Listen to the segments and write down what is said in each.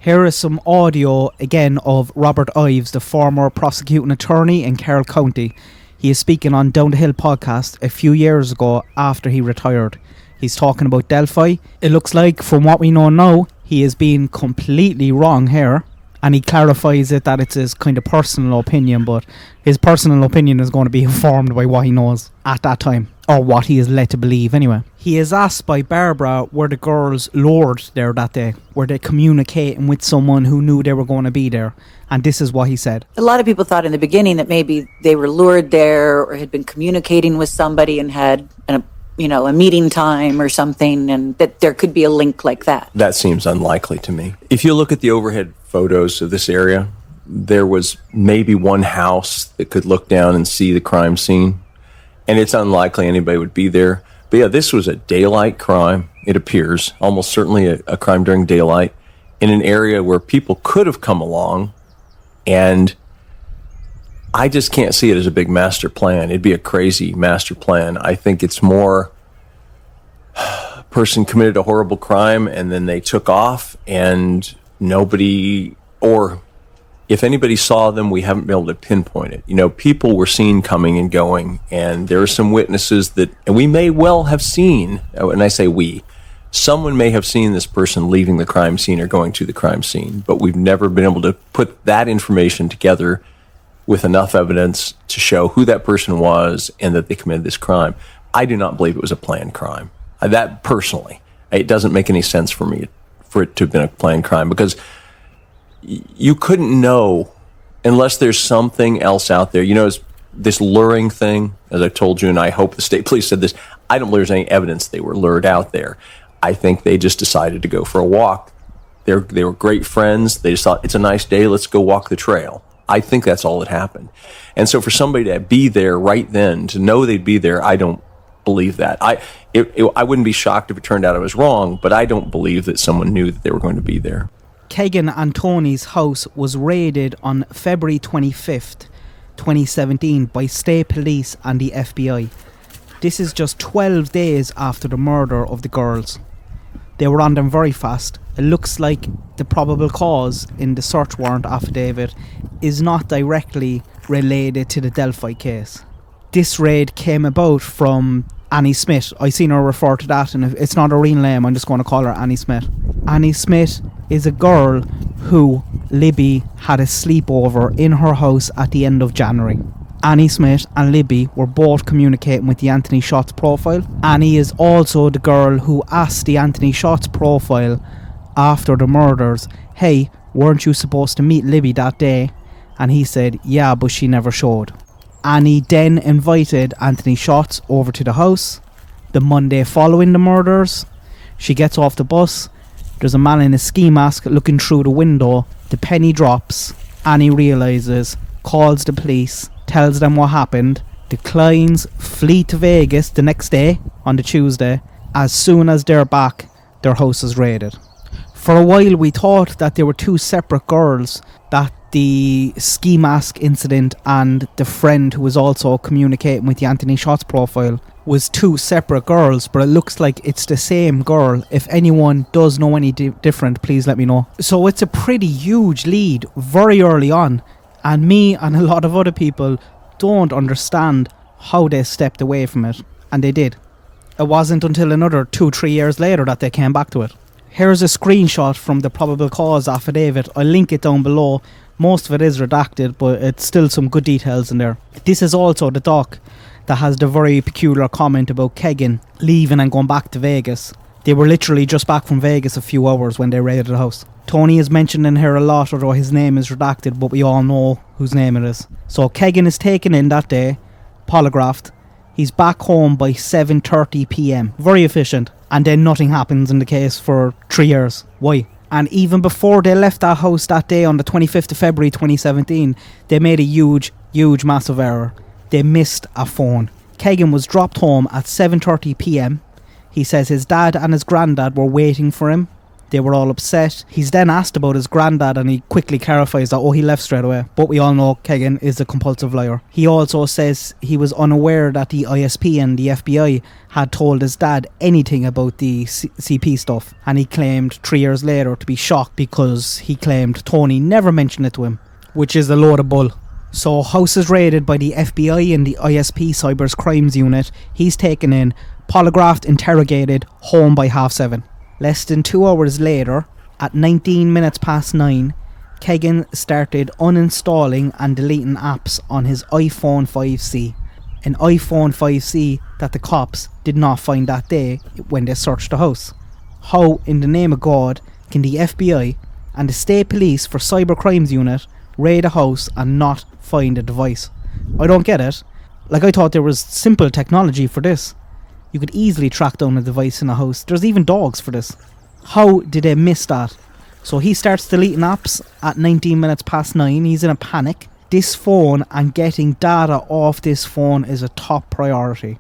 Here is some audio again of Robert Ives, the former prosecuting attorney in Carroll County. He is speaking on Down the Hill podcast a few years ago after he retired. He's talking about Delphi. It looks like, from what we know now, he is being completely wrong here. And he clarifies it that it's his kind of personal opinion, but his personal opinion is going to be informed by what he knows at that time, or what he is led to believe anyway. He is asked by Barbara, were the girls lured there that day? Were they communicating with someone who knew they were going to be there? And this is what he said. A lot of people thought in the beginning that maybe they were lured there or had been communicating with somebody and had a meeting time or something, and that there could be a link like that. That seems unlikely to me. If you look at the overhead photos of this area, there was maybe one house that could look down and see the crime scene, and it's unlikely anybody would be there. But yeah, this was a daylight crime, it appears, almost certainly a crime during daylight, in an area where people could have come along, and I just can't see it as a big master plan. It'd be a crazy master plan. I think it's more a person committed a horrible crime and then they took off and nobody, or if anybody saw them, we haven't been able to pinpoint it. People were seen coming and going, and there are some witnesses that, and we may well have seen, and I say we, someone may have seen this person leaving the crime scene or going to the crime scene, but we've never been able to put that information together with enough evidence to show who that person was and that they committed this crime. I do not believe it was a planned crime. That personally, it doesn't make any sense for me for it to have been a planned crime, because you couldn't know unless there's something else out there. This luring thing, as I told you, and I hope the state police said this, I don't believe there's any evidence they were lured out there. I think they just decided to go for a walk. They were great friends. They just thought, it's a nice day, let's go walk the trail. I think that's all that happened. And so for somebody to be there right then, to know they'd be there, I don't believe that. I wouldn't be shocked if it turned out I was wrong, but I don't believe that someone knew that they were going to be there. Kegan and Tony's house was raided on February 25th, 2017 by state police and the FBI. This is just 12 days after the murder of the girls. They were on them very fast. It looks like the probable cause in the search warrant affidavit is not directly related to the Delphi case. This raid came about from Annie Smith. I seen her refer to that, and it's not a real name, I'm just going to call her Annie Smith. Annie Smith is a girl who Libby had a sleepover in her house at the end of January. Annie Smith and Libby were both communicating with the Anthony Shots profile. Annie is also the girl who asked the Anthony Shots profile after the murders, hey, weren't you supposed to meet Libby that day? And he said, yeah, but she never showed. Annie then invited Anthony Shots over to the house. The Monday following the murders, she gets off the bus. There's a man in a ski mask looking through the window. The penny drops. Annie realises, calls the police, tells them what happened. The Kleins flee to Vegas the next day, on the Tuesday. As soon as they're back, their house is raided. For a while we thought that there were two separate girls, that the ski mask incident and the friend who was also communicating with the Anthony Shots profile was two separate girls, but it looks like it's the same girl. If anyone does know any different, please let me know. So it's a pretty huge lead very early on, and me and a lot of other people don't understand how they stepped away from it, and they did. It wasn't until another 2-3 years later that they came back to it. Here's a screenshot from the probable cause affidavit. I'll link it down below. Most of it is redacted, but it's still some good details in there. This is also the doc that has the very peculiar comment about Kegan leaving and going back to Vegas. They were literally just back from Vegas a few hours when they raided the house. Tony is mentioned in here a lot, although his name is redacted, but we all know whose name it is. So Kegan is taken in that day, polygraphed. He's back home by 7:30 p.m. Very efficient. And then nothing happens in the case for 3 years. Why? And even before they left that house that day on the 25th of February 2017, they made a huge, massive error. They missed a phone. Kegan was dropped home at 7:30 p.m. He says his dad and his granddad were waiting for him. They were all upset. He's then asked about his granddad and he quickly clarifies that, he left straight away. But we all know Kegan is a compulsive liar. He also says he was unaware that the ISP and the FBI had told his dad anything about the CP stuff. And he claimed 3 years later to be shocked because he claimed Tony never mentioned it to him, which is a load of bull. So house is raided by the FBI and the ISP Cyber's Crimes Unit. He's taken in, polygraphed, interrogated, home by 7:30. Less than 2 hours later, at 19 minutes past 9, Kegan started uninstalling and deleting apps on his iPhone 5C. An iPhone 5C that the cops did not find that day when they searched the house. How, in the name of God, can the FBI and the State Police for Cyber Crimes Unit raid a house and not find a device? I don't get it. Like, I thought there was simple technology for this. You could easily track down a device in a house. There's even dogs for this. How did they miss that? So he starts deleting apps at 19 minutes past 9. He's in a panic. This phone and getting data off this phone is a top priority.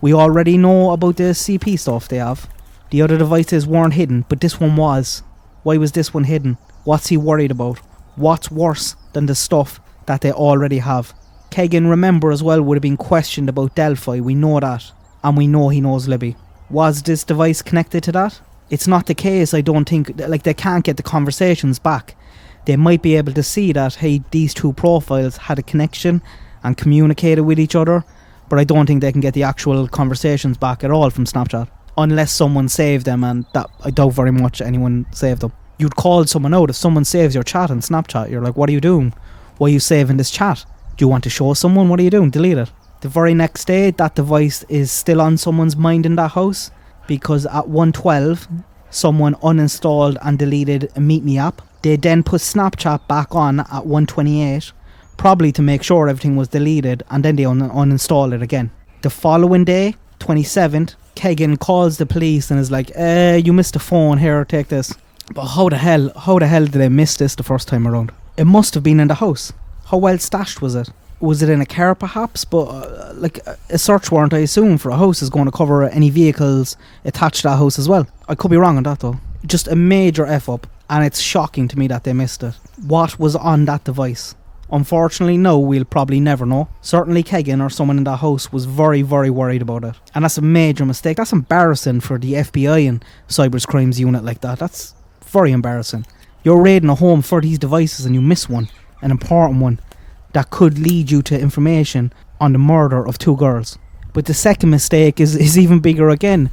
We already know about the CP stuff they have. The other devices weren't hidden, but this one was. Why was this one hidden? What's he worried about? What's worse than the stuff that they already have? Kegan, remember as well, would have been questioned about Delphi. We know that. And we know he knows Libby. Was this device connected to that? It's not the case, I don't think. Like, they can't get the conversations back. They might be able to see that, hey, these two profiles had a connection and communicated with each other, but I don't think they can get the actual conversations back at all from Snapchat. Unless someone saved them, and that I doubt very much anyone saved them. You'd call someone out. If someone saves your chat on Snapchat, you're like, what are you doing? Why are you saving this chat? Do you want to show someone? What are you doing? Delete it. The very next day, that device is still on someone's mind in that house, because at 1:12, someone uninstalled and deleted a Meet Me app. They then put Snapchat back on at 1:28, probably to make sure everything was deleted, and then they uninstall it again. The following day, 27th, Kegan calls the police and is like, you missed a phone, here, take this. But how the hell did they miss this the first time around? It must have been in the house. How well stashed was it? Was it in a car perhaps? But a search warrant, I assume, for a house is going to cover any vehicles attached to that house as well. I could be wrong on that though. Just a major F-up, and it's shocking to me that they missed it. What was on that device? Unfortunately, no, we'll probably never know. Certainly Kegan or someone in that house was very, very worried about it. And that's a major mistake. That's embarrassing for the FBI and Cyber Crimes Unit like that. That's very embarrassing. You're raiding a home for these devices and you miss one, an important one, that could lead you to information on the murder of 2 girls. But the second mistake is even bigger again.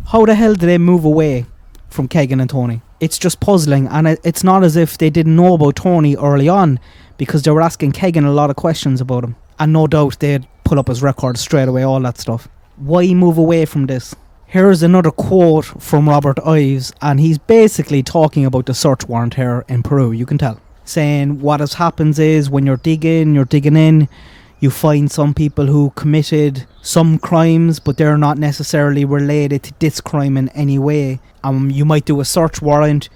How the hell did they move away from Kegan and Tony? It's just puzzling, and it's not as if they didn't know about Tony early on, because they were asking Kegan a lot of questions about him. And no doubt they'd pull up his records straight away, all that stuff. Why move away from this? Here's another quote from Robert Ives, and he's basically talking about the search warrant here in Peru, you can tell. Saying what has happens is when you're digging in, you find some people who committed some crimes, but they're not necessarily related to this crime in any way. You might do a search warrant,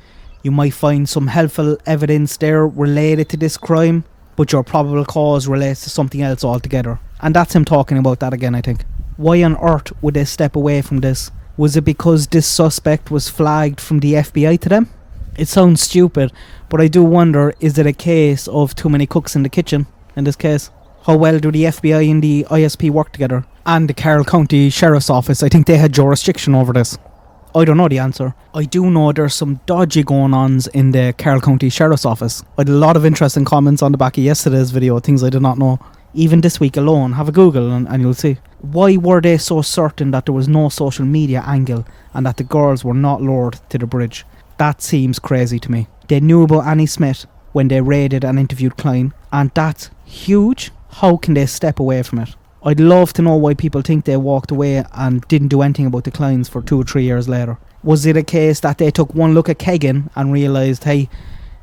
you might find some helpful evidence there related to this crime, but your probable cause relates to something else altogether. And that's him talking about that again, I think. Why on earth would they step away from this? Was it because this suspect was flagged from the FBI to them? It sounds stupid, but I do wonder, is it a case of too many cooks in the kitchen in this case? How well do the FBI and the ISP work together? And the Carroll County Sheriff's Office, I think they had jurisdiction over this. I don't know the answer. I do know there's some dodgy going-ons in the Carroll County Sheriff's Office. I had a lot of interesting comments on the back of yesterday's video, things I did not know. Even this week alone, have a Google and you'll see. Why were they so certain that there was no social media angle and that the girls were not lured to the bridge? That seems crazy to me. They knew about Annie Smith when they raided and interviewed Klein, and that's huge. How can they step away from it? I'd love to know why people think they walked away and didn't do anything about the Kleins for 2 or 3 years later. Was it a case that they took one look at Kegan and realised, hey,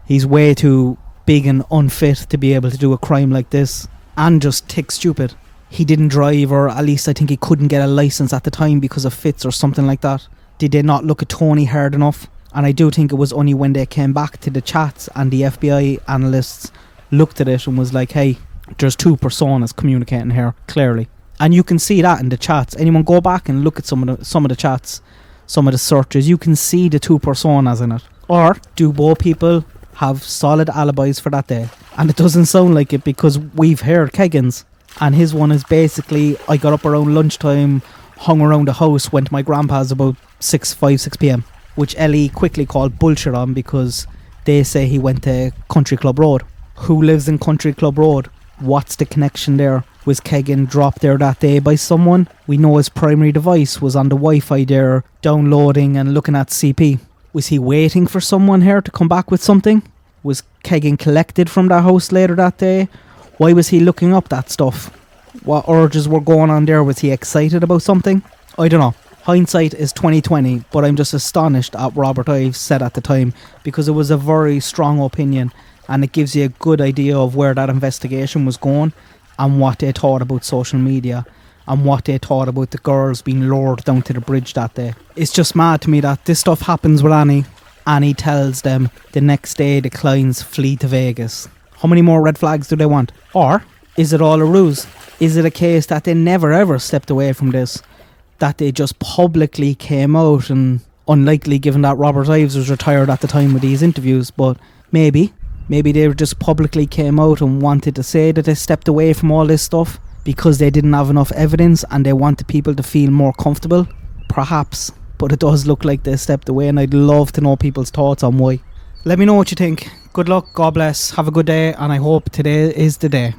he's way too big and unfit to be able to do a crime like this, and just tick stupid? He didn't drive, or at least I think he couldn't get a licence at the time because of fits or something like that. Did they not look at Tony hard enough? And I do think it was only when they came back to the chats and the FBI analysts looked at it and was like, hey, there's 2 personas communicating here, clearly. And you can see that in the chats. Anyone go back and look at some of the chats some of the searches, you can see the two personas in it. Or do both people have solid alibis for that day? And it doesn't sound like it, because we've heard Kegan's, and his one is basically, I got up around lunchtime, hung around the house, went to my grandpa's about 6 p.m, which Ellie quickly called bullshit on, because they say he went to Country Club Road. Who lives in Country Club Road? What's the connection there? Was Kegan dropped there that day by someone? We know his primary device was on the Wi-Fi there, downloading and looking at CP. Was he waiting for someone here to come back with something? Was Kegan collected from that house later that day? Why was he looking up that stuff? What urges were going on there? Was he excited about something? I don't know. Hindsight is 2020, but I'm just astonished at what Robert Ives said at the time, because it was a very strong opinion, and it gives you a good idea of where that investigation was going, and what they thought about social media, and what they thought about the girls being lured down to the bridge that day. It's just mad to me that this stuff happens with Annie. Annie tells them the next day the clients flee to Vegas. How many more red flags do they want? Or is it all a ruse? Is it a case that they never ever stepped away from this? That they just publicly came out, and unlikely given that Robert Ives was retired at the time of these interviews, but maybe they just publicly came out and wanted to say that they stepped away from all this stuff because they didn't have enough evidence and they wanted people to feel more comfortable. Perhaps, but it does look like they stepped away, and I'd love to know people's thoughts on why. Let me know what you think. Good luck, God bless, have a good day, and I hope today is the day.